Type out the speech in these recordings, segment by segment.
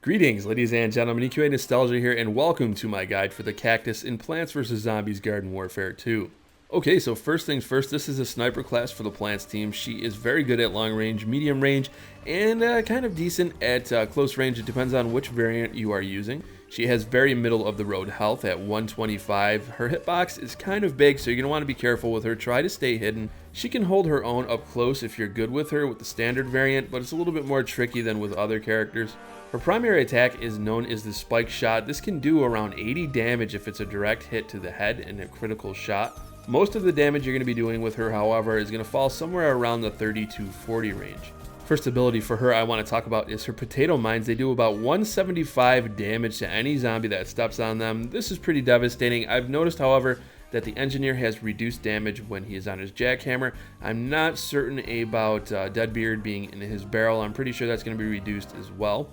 Greetings, ladies and gentlemen, EQA Nostalgia here, and welcome to my guide for the Cactus in Plants vs. Zombies Garden Warfare 2. Okay, so first things first, this is a sniper class for the Plants team. She is very good at long range, medium range, and kind of decent at close range. It depends on which variant you are using. She has very middle of the road health at 125. Her hitbox is kind of big, so you're going to want to be careful with her. Try to stay hidden. She can hold her own up close if you're good with her with the standard variant, but it's a little bit more tricky than with other characters. Her primary attack is known as the spike shot. This can do around 80 damage if it's a direct hit to the head and a critical shot. Most of the damage you're going to be doing with her, however, is going to fall somewhere around the 30 to 40 range. First ability for her I want to talk about is her potato mines. They do about 175 damage to any zombie that steps on them. This is pretty devastating. I've noticed, however, that the engineer has reduced damage when he is on his jackhammer. I'm not certain about Deadbeard being in his barrel. I'm pretty sure that's going to be reduced as well.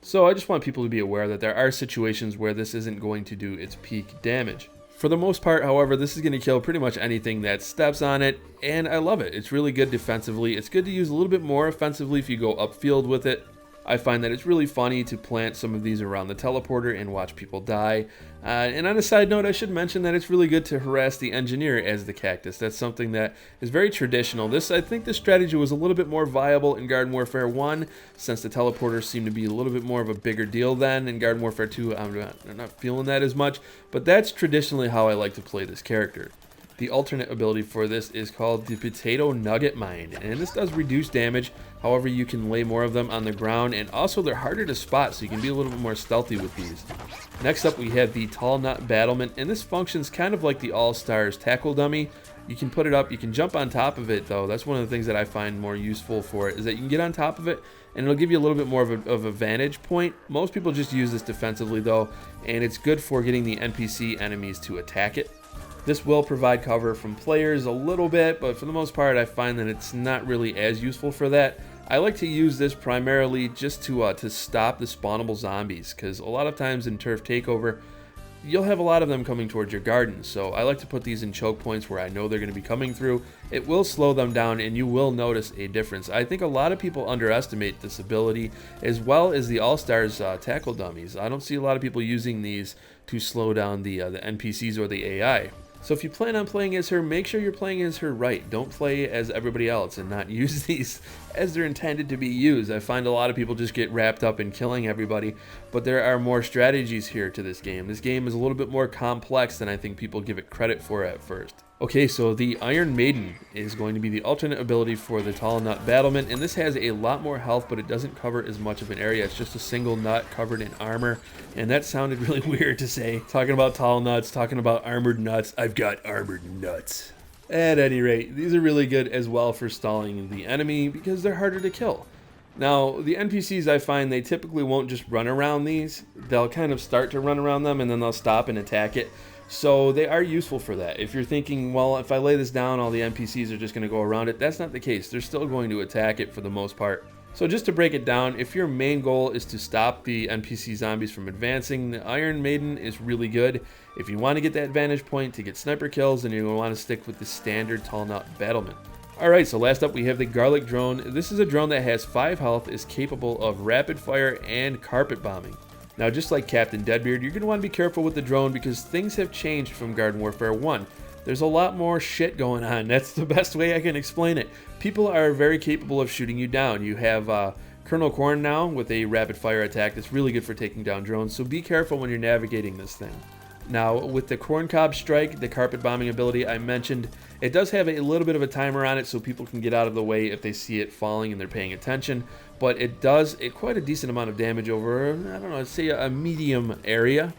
So I just want people to be aware that there are situations where this isn't going to do its peak damage. For the most part, however, this is going to kill pretty much anything that steps on it, and I love it. It's really good defensively. It's good to use a little bit more offensively if you go upfield with it. I find that it's really funny to plant some of these around the teleporter and watch people die. And on a side note, I should mention that it's really good to harass the engineer as the Cactus. That's something that is very traditional. I think this strategy was a little bit more viable in Garden Warfare 1, since the teleporters seemed to be a little bit more of a bigger deal then. In Garden Warfare 2, I'm not feeling that as much, but that's traditionally how I like to play this character. The alternate ability for this is called the Potato Nugget Mine, and this does reduce damage. However, you can lay more of them on the ground, and also they're harder to spot, so you can be a little bit more stealthy with these. Next up, we have the Tall Nut Battlement, and this functions kind of like the All-Stars tackle dummy. You can put it up, you can jump on top of it though. That's one of the things that I find more useful for it, is that you can get on top of it, and it'll give you a little bit more of a vantage point. Most people just use this defensively though, and it's good for getting the NPC enemies to attack it. This will provide cover from players a little bit, but for the most part I find that it's not really as useful for that. I like to use this primarily just to stop the spawnable zombies, because a lot of times in turf takeover you'll have a lot of them coming towards your garden, so I like to put these in choke points where I know they're going to be coming through. It will slow them down and you will notice a difference. I think a lot of people underestimate this ability, as well as the All-Stars tackle dummies. I don't see a lot of people using these to slow down the NPCs or the AI. So if you plan on playing as her, make sure you're playing as her right. Don't play as everybody else and not use these as they're intended to be used. I find a lot of people just get wrapped up in killing everybody, but there are more strategies here to this game. This game is a little bit more complex than I think people give it credit for at first. Okay, so the Iron Maiden is going to be the alternate ability for the Tall Nut Battlement, and this has a lot more health, but it doesn't cover as much of an area. It's just a single nut covered in armor, and that sounded really weird to say. Talking about tall nuts, talking about armored nuts. I've got armored nuts. At any rate, these are really good as well for stalling the enemy because they're harder to kill. Now, the NPCs, I find they typically won't just run around these. They'll kind of start to run around them and then they'll stop and attack it. So they are useful for that. If you're thinking, well, if I lay this down, all the NPCs are just going to go around it, that's not the case. They're still going to attack it for the most part. So just to break it down, if your main goal is to stop the NPC zombies from advancing, the Iron Maiden is really good. If you want to get that vantage point to get sniper kills, then you're going to want to stick with the standard Tall Nut Battlement. Alright, so last up we have the Garlic Drone. This is a drone that has 5 health, is capable of rapid fire and carpet bombing. Now, just like Captain Deadbeard, you're going to want to be careful with the drone because things have changed from Garden Warfare 1. There's a lot more shit going on. That's the best way I can explain it. People are very capable of shooting you down. You have Colonel Corn now with a rapid fire attack that's really good for taking down drones, so be careful when you're navigating this thing. Now, with the Corncob Strike, the carpet bombing ability I mentioned, it does have a little bit of a timer on it so people can get out of the way if they see it falling and they're paying attention, but it does quite a decent amount of damage over, I don't know, let's say a medium area.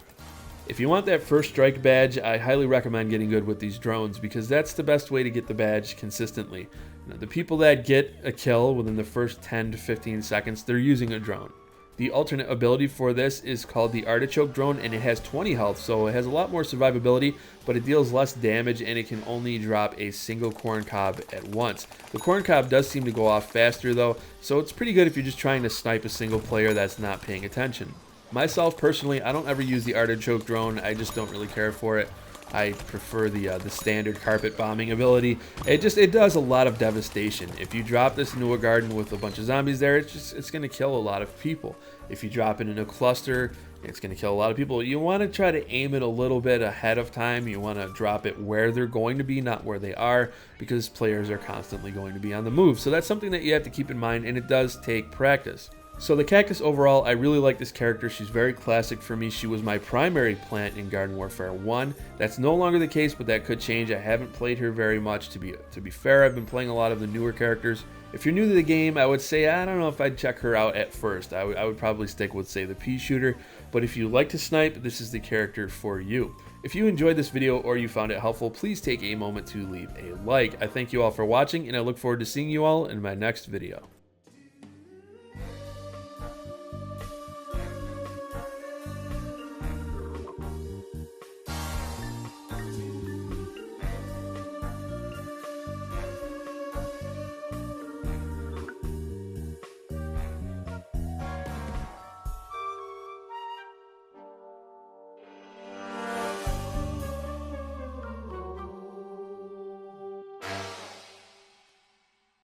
If you want that first strike badge, I highly recommend getting good with these drones because that's the best way to get the badge consistently. Now, the people that get a kill within the first 10 to 15 seconds, they're using a drone. The alternate ability for this is called the Artichoke Drone, and it has 20 health, so it has a lot more survivability, but it deals less damage, and it can only drop a single corn cob at once. The corn cob does seem to go off faster, though, so it's pretty good if you're just trying to snipe a single player that's not paying attention. Myself, personally, I don't ever use the Artichoke Drone. I just don't really care for it. I prefer the standard carpet bombing ability. It does a lot of devastation. If you drop this into a garden with a bunch of zombies there, it's going to kill a lot of people. If you drop it in a cluster, it's going to kill a lot of people. You want to try to aim it a little bit ahead of time. You want to drop it where they're going to be, not where they are, because players are constantly going to be on the move. So that's something that you have to keep in mind, and it does take practice. So the Cactus overall, I really like this character. She's very classic for me. She was my primary plant in Garden Warfare 1. That's no longer the case, but that could change. I haven't played her very much. To be fair, I've been playing a lot of the newer characters. If you're new to the game, I would say I don't know if I'd check her out at first. I would probably stick with, say, the pea shooter. But if you like to snipe, this is the character for you. If you enjoyed this video or you found it helpful, please take a moment to leave a like. I thank you all for watching, and I look forward to seeing you all in my next video.